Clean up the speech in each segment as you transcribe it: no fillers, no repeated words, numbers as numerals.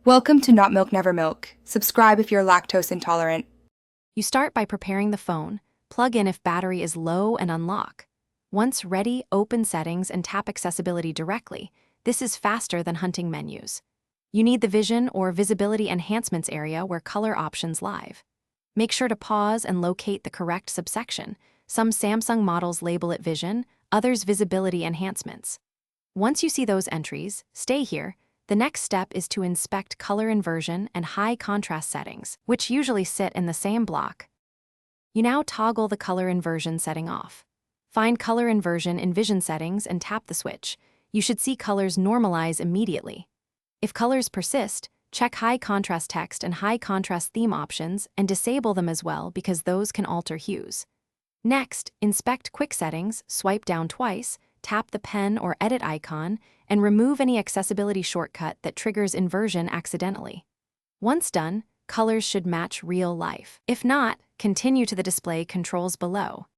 Welcome to Not Milk Never Milk. Subscribe if you're lactose intolerant. You start by preparing the phone, plug in if battery is low and unlock. Once ready, open settings and tap accessibility directly. This is faster than hunting menus. You need the vision or visibility enhancements area where color options live. Make sure to pause and locate the correct subsection. Some Samsung models label it vision, others visibility enhancements. Once you see those entries, stay here. The next step is to inspect color inversion and high contrast settings, which usually sit in the same block. You now toggle the color inversion setting off. Find color inversion in vision settings and tap the switch. You should see colors normalize immediately. If colors persist, check high contrast text and high contrast theme options and disable them as well because those can alter hues. Next, inspect quick settings, swipe down twice, tap the pen or edit icon, and remove any accessibility shortcut that triggers inversion accidentally. Once done, colors should match real life. If not, continue to the display controls below.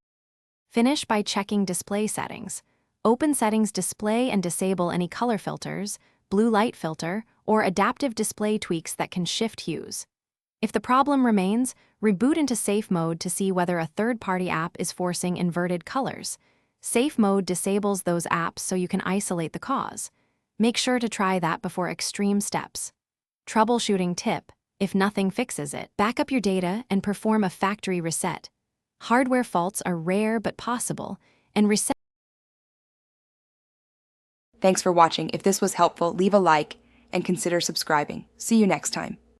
Finish by checking display settings. Open settings display and disable any color filters, blue light filter, or adaptive display tweaks that can shift hues. If the problem remains, reboot into safe mode to see whether a third-party app is forcing inverted colors. Safe mode disables those apps so you can isolate the cause. Make sure to try that before extreme steps. Troubleshooting tip: if nothing fixes it, back up your data and perform a factory reset. Hardware faults are rare but possible, and reset. Thanks for watching. If this was helpful, leave a like and consider subscribing. See you next time.